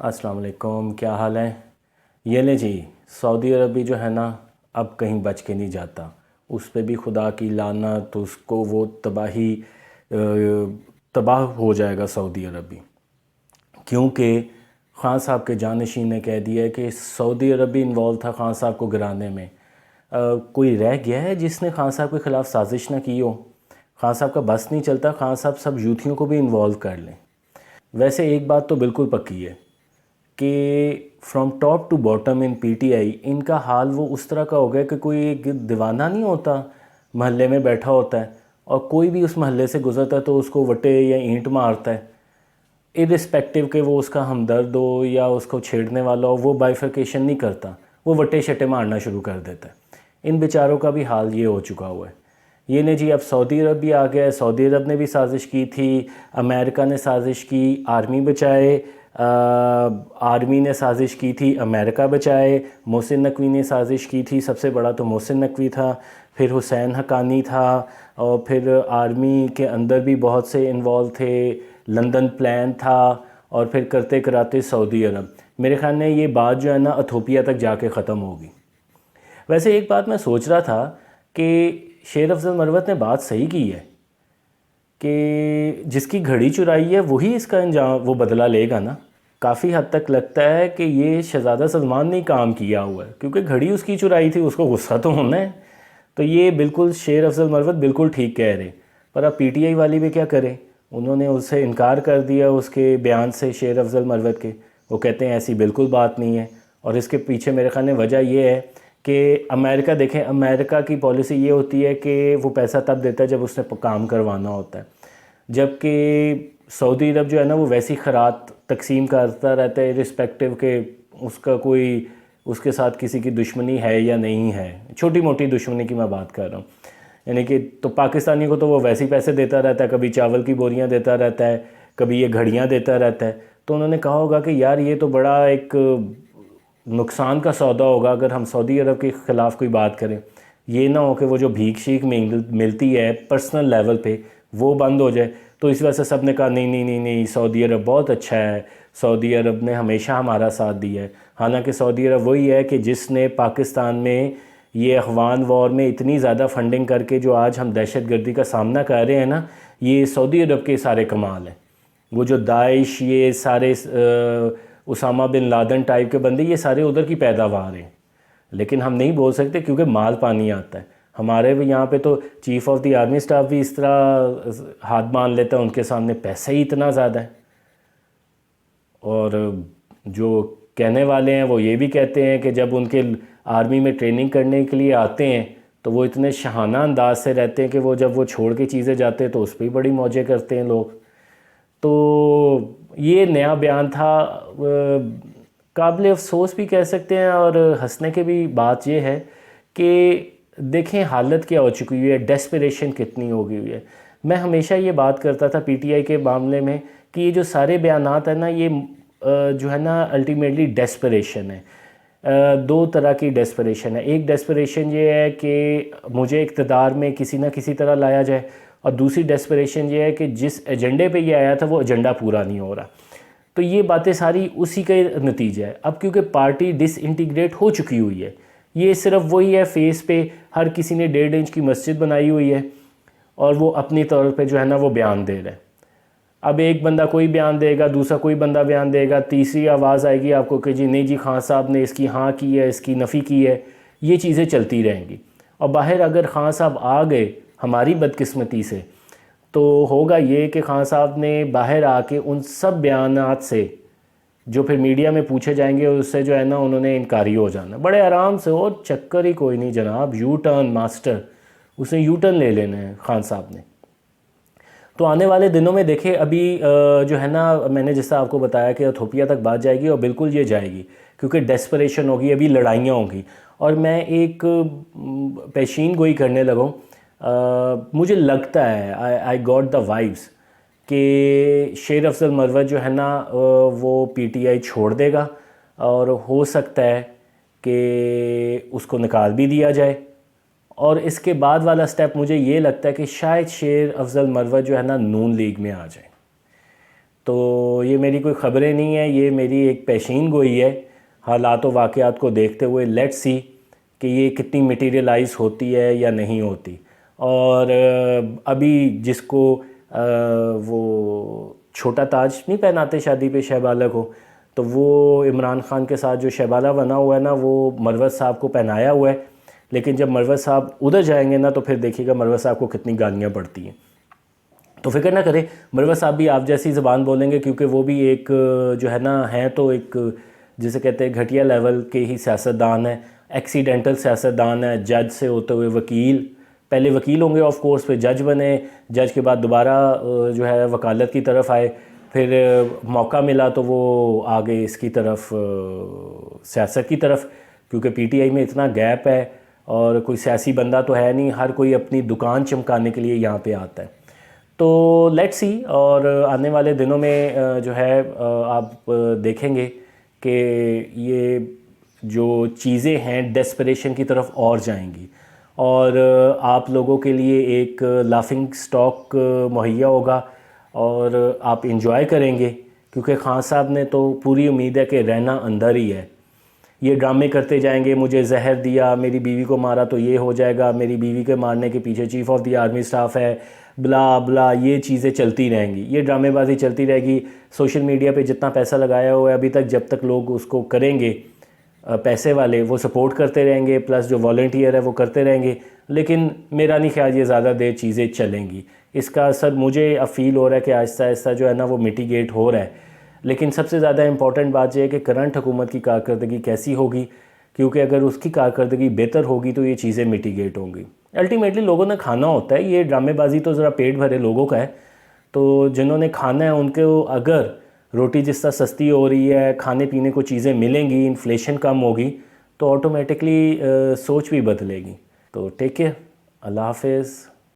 السلام علیکم، کیا حال ہے؟ یہ لیں جی، سعودی عرب بھی جو ہے نا اب کہیں بچ کے نہیں جاتا۔ اس پہ بھی خدا کی لعنت، اس کو وہ تباہی تباہ ہو جائے گا سعودی عرب بھی، کیونکہ خان صاحب کے جانشین نے کہہ دیا ہے کہ سعودی عرب بھی انوالو تھا خان صاحب کو گرانے میں۔ کوئی رہ گیا ہے جس نے خان صاحب کے خلاف سازش نہ کی ہو؟ خان صاحب کا بس نہیں چلتا، خان صاحب سب یوتھیوں کو بھی انوالو کر لیں۔ ویسے ایک بات تو بالکل پکی ہے کہ from top to bottom in P T I ان کا حال وہ اس طرح کا ہو گیا کہ کوئی ایک دیوانہ نہیں ہوتا محلے میں بیٹھا ہوتا ہے اور کوئی بھی اس محلے سے گزرتا ہے تو اس کو وٹے یا اینٹ مارتا ہے، ارسپیکٹیو کہ وہ اس کا ہمدرد ہو یا اس کو چھیڑنے والا ہو، وہ بائیفرکیشن نہیں کرتا، وہ وٹے شٹے مارنا شروع کر دیتا ہے۔ ان بیچاروں کا بھی حال یہ ہو چکا ہوا ہے۔ یہ نہیں جی، اب سعودی عرب بھی آ گیا ہے۔ سعودی عرب نے بھی سازش کی تھی، امریکہ نے سازش کی، آرمی بچائے، آرمی نے سازش کی تھی، امریکہ بچائے، محسن نقوی نے سازش کی تھی، سب سے بڑا تو محسن نقوی تھا، پھر حسین حقانی تھا، اور پھر آرمی کے اندر بھی بہت سے انوالو تھے، لندن پلان تھا، اور پھر کرتے کراتے سعودی عرب۔ میرے خیال میں یہ بات جو ہے نا ایتھوپیا تک جا کے ختم ہوگی۔ ویسے ایک بات میں سوچ رہا تھا کہ شیر افضل مروت نے بات صحیح کی ہے کہ جس کی گھڑی چرائی ہے وہی اس کا انجام وہ بدلہ لے گا نا۔ کافی حد تک لگتا ہے کہ یہ شہزادہ سلمان نے کام کیا ہوا ہے، کیونکہ گھڑی اس کی چرائی تھی، اس کو غصہ تو ہونا ہے۔ تو یہ بالکل شیر افضل مروت بالکل ٹھیک کہہ رہے، پر اب پی ٹی آئی والی بھی کیا کرے؟ انہوں نے اس سے انکار کر دیا اس کے بیان سے، شیر افضل مروت کے۔ وہ کہتے ہیں ایسی بالکل بات نہیں ہے، اور اس کے پیچھے میرے خیال میں وجہ یہ ہے کہ امریکہ، دیکھیں امریکہ کی پالیسی یہ ہوتی ہے کہ وہ پیسہ تب دیتا ہے جب اس نے کام کروانا ہوتا ہے، جبکہ سعودی عرب جو ہے نا وہ ویسی خیرات تقسیم کرتا رہتا ہے ارسپیکٹیو کہ اس کا کوئی اس کے ساتھ کسی کی دشمنی ہے یا نہیں ہے، چھوٹی موٹی دشمنی کی میں بات کر رہا ہوں، یعنی کہ تو پاکستانی کو تو وہ ویسے ہی پیسے دیتا رہتا ہے، کبھی چاول کی بوریاں دیتا رہتا ہے، کبھی یہ گھڑیاں دیتا رہتا ہے۔ تو انہوں نے کہا ہوگا کہ یار یہ تو بڑا ایک نقصان کا سودا ہوگا اگر ہم سعودی عرب کے خلاف کوئی بات کریں، یہ نہ ہو کہ وہ جو بھیک شیک ملتی ہے پرسنل لیول پہ وہ بند ہو جائے۔ تو اس وجہ سے سب نے کہا نہیں نہیں نہیں نہیں، سعودی عرب بہت اچھا ہے، سعودی عرب نے ہمیشہ ہمارا ساتھ دیا ہے۔ حالانکہ سعودی عرب وہی ہے کہ جس نے پاکستان میں یہ افغان وار میں اتنی زیادہ فنڈنگ کر کے جو آج ہم دہشت گردی کا سامنا کر رہے ہیں نا، یہ سعودی عرب کے سارے کمال ہیں۔ وہ جو داعش، یہ سارے اسامہ بن لادن ٹائپ کے بندے، یہ سارے ادھر کی پیداوار ہیں، لیکن ہم نہیں بول سکتے کیونکہ مال پانی آتا ہے۔ ہمارے بھی یہاں پہ تو chief of the army staff بھی اس طرح ہاتھ باندھ لیتا ہے، ان کے سامنے پیسہ ہی اتنا زیادہ ہے۔ اور جو کہنے والے ہیں وہ یہ بھی کہتے ہیں کہ جب ان کے آرمی میں ٹریننگ کرنے کے لیے آتے ہیں تو وہ اتنے شاہانہ انداز سے رہتے ہیں کہ وہ جب وہ چھوڑ کے چیزیں جاتے ہیں تو اس پہ ہی بڑی موجیں کرتے ہیں لوگ۔ تو یہ نیا بیان تھا، قابل افسوس بھی کہہ سکتے ہیں، اور ہنسنے کے بھی بات یہ ہے کہ دیکھیں حالت کیا ہو چکی ہوئی ہے، ڈیسپریشن کتنی ہو گئی ہوئی ہے۔ میں ہمیشہ یہ بات کرتا تھا پی ٹی آئی کے معاملے میں کہ یہ جو سارے بیانات ہیں نا، یہ جو ہے نا الٹیمیٹلی ڈیسپریشن ہے۔ دو طرح کی ڈیسپریشن ہے، ایک ڈیسپریشن یہ ہے کہ مجھے اقتدار میں کسی نہ کسی طرح لایا جائے، اور دوسری ڈیسپریشن یہ ہے کہ جس ایجنڈے پہ یہ آیا تھا وہ ایجنڈا پورا نہیں ہو رہا۔ تو یہ باتیں ساری اسی کا نتیجہ ہے۔ اب کیونکہ پارٹی ڈس انٹیگریٹ ہو چکی ہوئی ہے، یہ صرف وہی ہے فیس پہ ہر کسی نے 1.5 انچ کی مسجد بنائی ہوئی ہے اور وہ اپنی طور پہ جو ہے نا وہ بیان دے رہا ہے۔ اب ایک بندہ کوئی بیان دے گا، دوسرا کوئی بندہ بیان دے گا، تیسری آواز آئے گی آپ کو کہ جی نہیں جی خان صاحب نے اس کی ہاں کی ہے، اس کی نفی کی ہے۔ یہ چیزیں چلتی رہیں گی، اور باہر اگر خان صاحب آ گئے ہماری بدقسمتی سے تو ہوگا یہ کہ خان صاحب نے باہر آ کے ان سب بیانات سے جو پھر میڈیا میں پوچھے جائیں گے اس سے جو ہے نا انہوں نے انکاری ہو جانا بڑے آرام سے، اور چکر ہی کوئی نہیں جناب، یو ٹرن ماسٹر، اسے یو ٹرن لے لینا ہے خان صاحب نے۔ تو آنے والے دنوں میں دیکھیں ابھی جو ہے نا میں نے جیسا آپ کو بتایا کہ ایتھوپیا تک بات جائے گی، اور بالکل یہ جائے گی کیونکہ ڈیسپریشن ہوگی، ابھی لڑائیاں ہوں گی۔ اور میں ایک پیشین گوئی کرنے لگا ہوں، مجھے لگتا ہے آئی گاٹ دا وائبس کہ شیر افضل مروت جو ہے نا وہ پی ٹی آئی چھوڑ دے گا، اور ہو سکتا ہے کہ اس کو نکال بھی دیا جائے۔ اور اس کے بعد والا سٹیپ مجھے یہ لگتا ہے کہ شاید شیر افضل مروت جو ہے نا نون لیگ میں آ جائے۔ تو یہ میری کوئی خبریں نہیں ہیں، یہ میری ایک پیشین گوئی ہے حالات و واقعات کو دیکھتے ہوئے. لیٹ سی کہ یہ کتنی مٹیریلائز ہوتی ہے یا نہیں ہوتی. اور ابھی جس کو وہ چھوٹا تاج نہیں پہناتے شادی پہ شہبالہ کو، تو وہ عمران خان کے ساتھ جو شہبالہ بنا ہوا ہے نا، وہ مروت صاحب کو پہنایا ہوا ہے. لیکن جب مروت صاحب ادھر جائیں گے نا تو پھر دیکھیے گا مروت صاحب کو کتنی گالیاں پڑتی ہیں. تو فکر نہ کریں، مروت صاحب بھی آپ جیسی زبان بولیں گے، کیونکہ وہ بھی ایک جو ہے نا ہیں تو ایک جسے کہتے ہیں گھٹیا لیول کے ہی سیاستدان ہیں، ایکسیڈنٹل سیاستدان ہیں. جج سے ہوتے ہوئے وکیل، پہلے وکیل ہوں گے آف کورس، پھر جج بنے، جج کے بعد دوبارہ جو ہے وکالت کی طرف آئے، پھر موقع ملا تو وہ آگے اس کی طرف سیاست کی طرف، کیونکہ پی ٹی آئی میں اتنا گیپ ہے اور کوئی سیاسی بندہ تو ہے نہیں، ہر کوئی اپنی دکان چمکانے کے لیے یہاں پہ آتا ہے. تو لیٹ سی، اور آنے والے دنوں میں جو ہے آپ دیکھیں گے کہ یہ جو چیزیں ہیں ڈیسپریشن کی طرف اور جائیں گی، اور آپ لوگوں کے لیے ایک لافنگ سٹاک مہیا ہوگا اور آپ انجوائے کریں گے، کیونکہ خان صاحب نے تو پوری امید ہے کہ رہنا اندر ہی ہے. یہ ڈرامے کرتے جائیں گے، مجھے زہر دیا، میری بیوی کو مارا تو یہ ہو جائے گا، میری بیوی کے مارنے کے پیچھے chief of the army staff ہے، بلا بلا، یہ چیزیں چلتی رہیں گی، یہ ڈرامے بازی چلتی رہے گی. سوشل میڈیا پہ جتنا پیسہ لگایا ہوا ہے ابھی تک، جب تک لوگ اس کو کریں گے پیسے والے، وہ سپورٹ کرتے رہیں گے، پلس جو والنٹیئر ہے وہ کرتے رہیں گے. لیکن میرا نہیں خیال یہ زیادہ دیر چیزیں چلیں گی. اس کا اثر مجھے اب فیل ہو رہا ہے کہ آہستہ آہستہ جو ہے نا وہ میٹیگیٹ ہو رہا ہے. لیکن سب سے زیادہ امپورٹنٹ بات یہ ہے کہ کرنٹ حکومت کی کارکردگی کیسی ہوگی، کیونکہ اگر اس کی کارکردگی بہتر ہوگی تو یہ چیزیں میٹیگیٹ ہوں گی. الٹیمیٹلی لوگوں نے کھانا ہوتا ہے، یہ ڈرامے بازی تو ذرا پیٹ بھرے لوگوں کا ہے. تو جنہوں نے کھانا ہے ان کو اگر روٹی جس طرح سستی ہو رہی ہے، کھانے پینے کو چیزیں ملیں گی، انفلیشن کم ہوگی، تو آٹومیٹکلی سوچ بھی بدلے گی. تو ٹیک کیئر، اللہ حافظ.